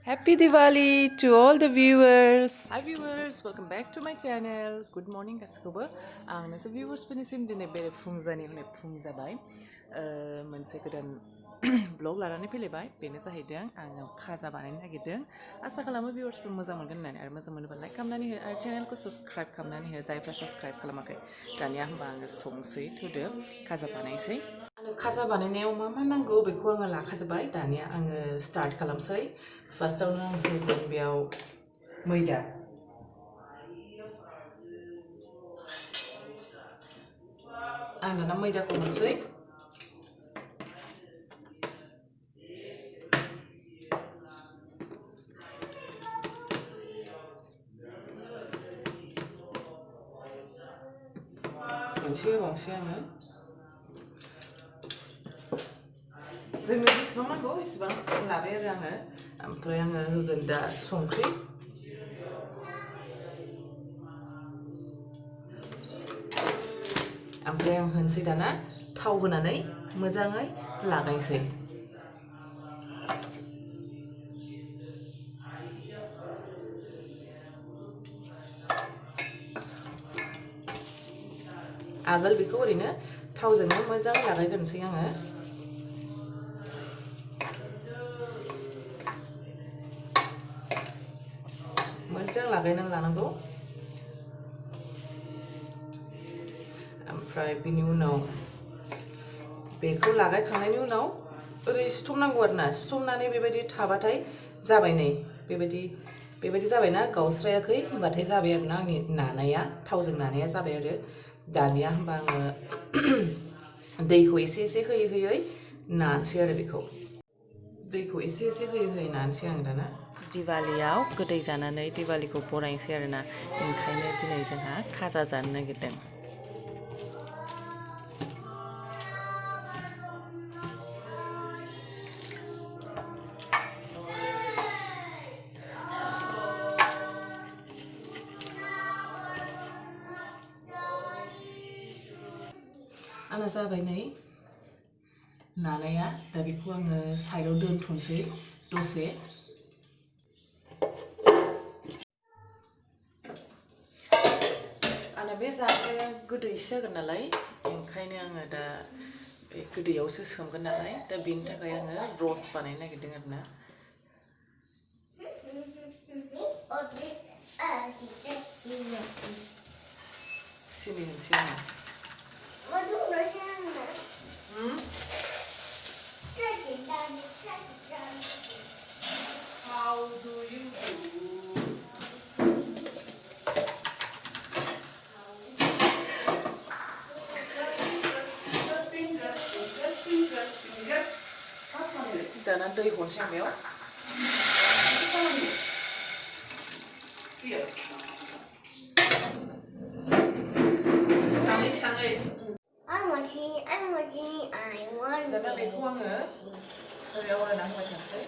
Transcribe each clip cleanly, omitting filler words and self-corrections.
Happy Diwali to all the viewers. Hi viewers, welcome back to my channel. Good morning गासिखौबो आं नोंसोर viewers-फोरनिसिम दिनै बेरे फुंजानि हनै फुं जाबाय मोनसे गोदान vlog लानानै फैलायबाय बेनो जाहैदों आङो खाजा बानायनो नागिरदों आसा खालामो viewers-फोरा मोजां मोनगोन होननानै आरो मोजां मोनोबा लाइक खालामनानै हो आरो चेनेलखौ साबस्क्राइब खालामनानै हो जायफ्रा साबस्क्राइब खालामाखै दानिया होमबा आङो संसै थुदो खाजा बानायसै आरो खाजा बानायनायाव मा नांगौ बेखौ आङो लाखाजोबबाय दानिया आङो स्टार्ट खालामसै फार्स्टआवनो आं होगोन बेयाव मैदा आं दाना मैदाखौ मोनसै मोनसे होबावनोसै आङो जोंनो बेसेबां नांगौ एसेबां लाबाय आरो आङो ओमफ्राय आङो होगोन दा संख्रि ओमफ्राय आं होनसै दाना थाव होनानै मोजाङै लागायसै आगोल बेखौ ओरैनो थावजोंनो मोजाङै लागायग्रोनोसै आङो मोजां लागायनानै लानांगौ ओमफ्राय बिनि उनाव बेखौ लागायखांनायनि उनाव ओरै सिथमनांगौ आरोना सिथमनानै बेबायदि थाबाथाय जाबाय नै बेबायदि जाबायना गावस्रायाखै होनबाथाय जाबाय आरोना आंनि नानाया थावजों नानाया जाबाय आरो दानिया होमबा आङो दैखौ एसे एसे होयै होयै नानसै आरो बेखौ दैखौ एसे एसे होयै होयै नानसै आं दाना दिवालियाव गोदै जानानै दिवालिखौ बरायनोसै आरोना ओंखायनो दिनै जोंहा खाजा जानो नागिरदों आंना जाबाय नै नानाया दा बेखौ आङो साइडआव दोनथ'नोसै दसे आंना बे जाग्राया गोदैसो जागोन नालाय ओंखायनो आङो दा बे गोदैयावसो सोमगोन नालाय दा बेनि थाखाय आङो रस बानायनो नागिरदों आरोना सिनि होनसै आङो How do you do? दाना दै हरसै आं बेयाव सानै दाना बेखौ आङो ओरैयाव ओरैना होबाय थानोसै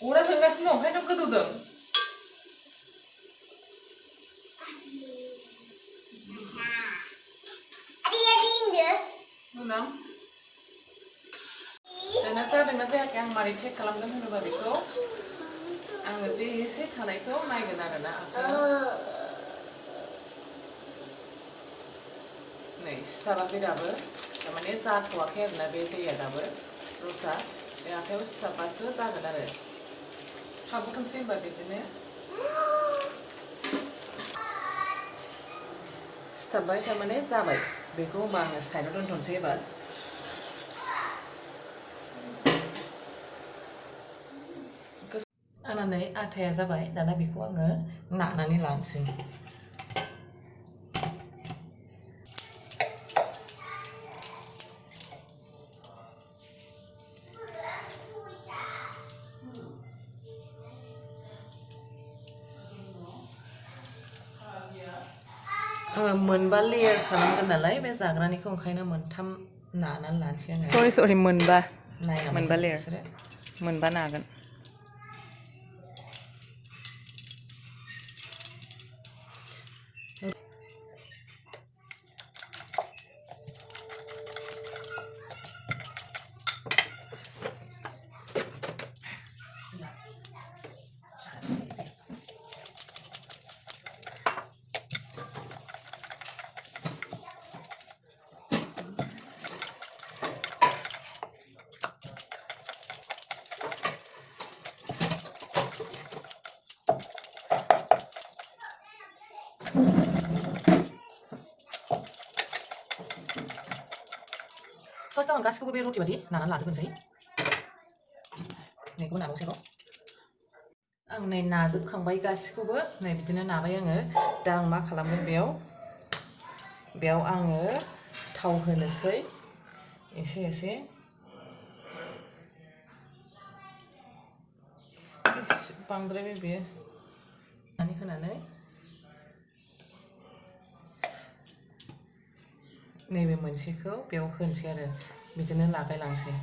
अरा जोंगासिनो दं ओंखायनोथ' गोदौदों उनाव दाना जादोंना जायाखै आं मारै चेक खालामगोन होनोबा बेखौ आङो बे एसे थानायखौ नायगोन आरोना नै सिथाबाखै दाबो थारमाने जाथ'वाखै आरोना बे दैया दाबो रसा बे आखायाव सिथाबबासो जागोन आरो थाबोथोंसै होनबा बिदिनो सिथाबबाय थारमाने जाबाय बेखौ होनबा आङो साइडआव दोनथ'नोसै एबार आंना नै आटाया जाबाय दाना बेखौ आङो नानानै लानोसै आङो मोनबा लेयार खालामगोन नालाय बे जाग्रानिखौ ओंखायनो मोनथाम नानानै लानोसै आङो सरि मोनबा लेयार बिसोरो मोनबा नागोन फार्स्टआव आं गासिखौबो बे रुटि बादि नानानै लाजोबनोसै नैखौबो नाबावसै र' आं नै नाजोबखांबाय गासिखौबो नै बिदिनो नाबाय आङो दा आं मा खालामगोन बेयाव आङो थाव होनोसै एसे बांद्रायबाय बेयो होनानै नैबे मोनसेखौ बेयाव होनोसै आरो बिदिनो लागायलांसै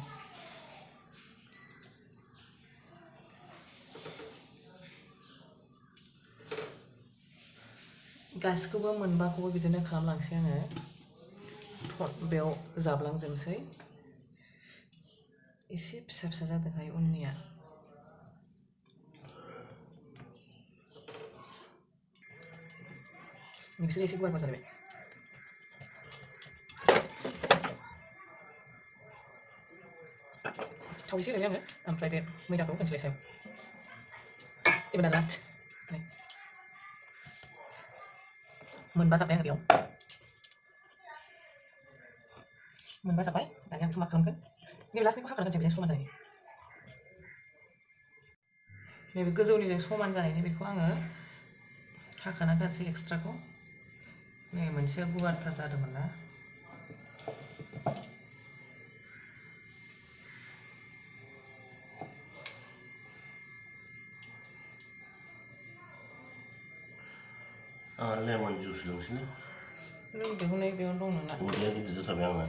गासिखौबो मोनबाखौबो बिदिनो खालामलांसै आङो बेयाव जाबलांजोबसै एसे फिसा फिसा जादोंहाय उननिया बिसोर एसे गुवार जाबाय थाव एसे होबाय आङो ओमफ्राय बे मैदाखौ होनसै सायाव एबार लास्ट मोनबा जाबाय आङो बेयाव मोनबा जाबाय दानिया आं मा खालामगोन नैबे लास्टनिखौ हाखाना दोनसै बेजों समान जानाय नैबे गोजौनिजों समान जानायनि बेखौ आङो हाखाना दोनसै एक्सट्राखौ नै मोनसेया गुवारथार जादोंमोन ना लेमन जुस लोंसैलै लोंदोंहनै बेयाव दं नोंना उदैया गिदिर जाथारबाय आंना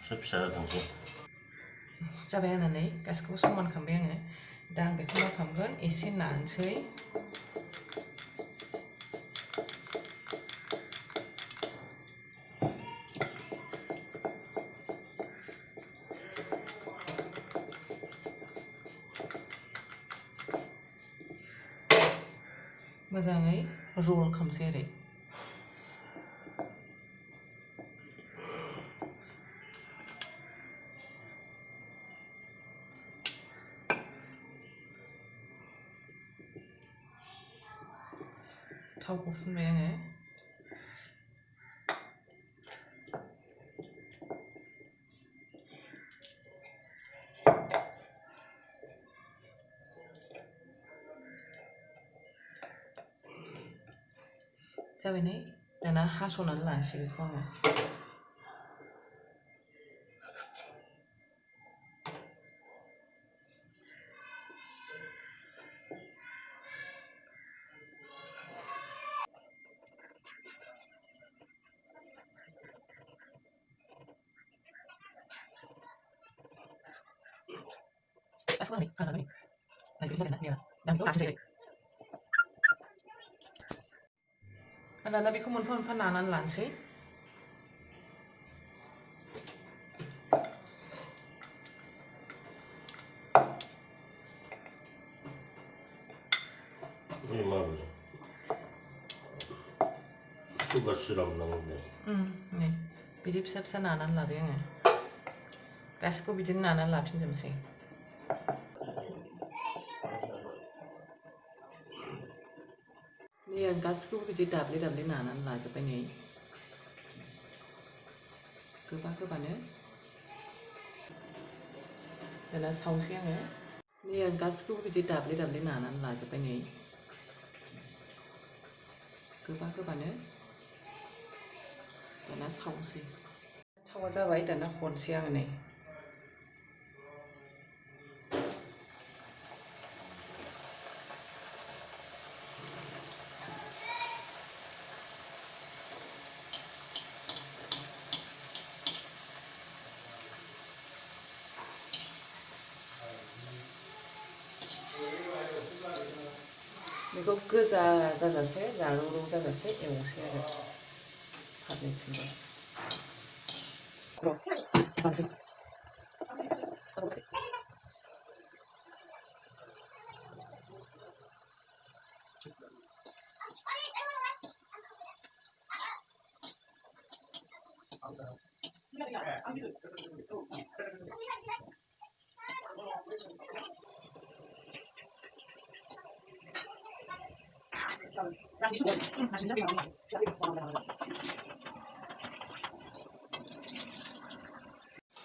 एसे फिसा जाथोंसै जाबाय आंना नै गासिखौबो समान खालामबाय आङो दा आं बेखौ मा खालामगोन एसे नानोसै मोजाङै रल खालामसै ओरै थावखौ फुनबाय आङो जाबाय नै दाना हास'नानै लानोसै बेखौ आङो गासिबो ओरै हानानै बायदि जाबायना बेयो दा बेखौ लासै दाना बेखौ मोनफा मोनफा नानानै लानोसै सुगार सिराप नांगौ नै बिदि फिसा फिसा नानानै लाबाय आङो गासिखौबो बिदिनो नानानै लाफिनजोबसै नै आं गासिखौबो बिदि दाब्ले दाब्ले नानानै लाजोब्बाय नै गोबा गोबानो दाना सावसै आङो नै आं गासिखौबो बिदि दाब्ले दाब्ले नानानै लाजोब्बाय नै गोबा गोबानो दाना सावसै थावा जाबाय दाना हरसै आङो नै बेखौ गोजा जाजासे जारौ जाजासे एवसै आरो फारनैथिंबो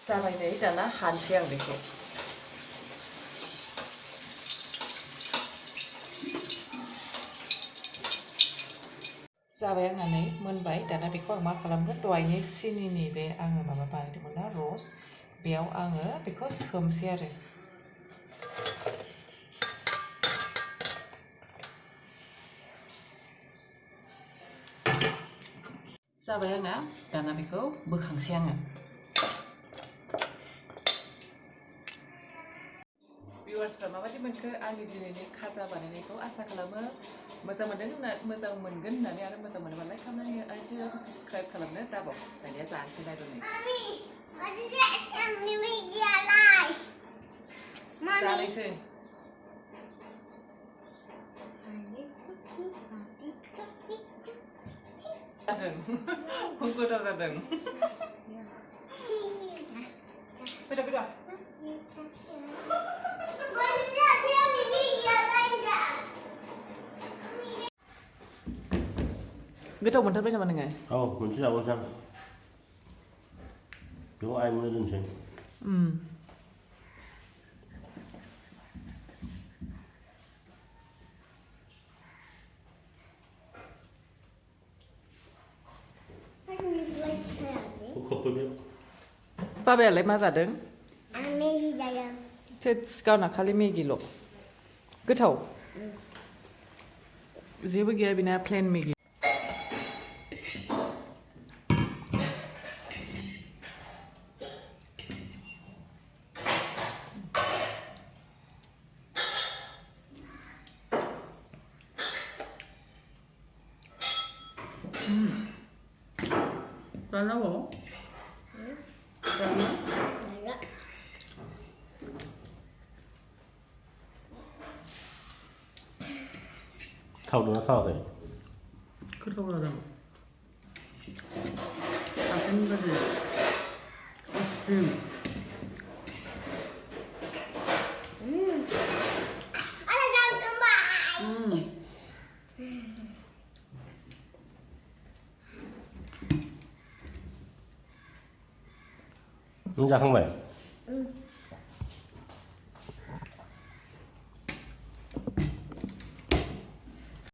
जाबाय नै दाना हानसै आं बेखौ जाबाय आंना नै मोनबाय दाना बेखौ आं मा खालामगोन दहायनि सिनिनि बे आङो माबा बानायदोंमोन ना रस बेयाव आङो बेखौ सोमसै आरो जाबाय आंना दाना बेखौ बोखांसै आङो भिउवार्सफ्रा माबायदि मोनखो आंनि दिनैनि खाजा बानायनायखौ आसा खालामो मोजां मोनगोन होननानै आरो मोजां मोनोबा लाइक खालामनानै आरो चेनेलखौ साबस्क्राइब खालामनो दाबाव दानिया जानोसै नायदों जानोसै जादों गोथाव जादों फैदा फैदा गोथाव मोनथारबाय नामा नोङो? औ मोनसे जाबावसै आं बेखौ आइमोननो दोनसै बाबायालाय मा जादों? आं मेगि जादों थोस गावना खालि मेगिल' गोथाव जेबो गैया बेना प्लेन मेगि जानांगौ थावदोंना थावाखै? गोथाव जादों आखाइनि बादि स्टिम नों जाखांबाय?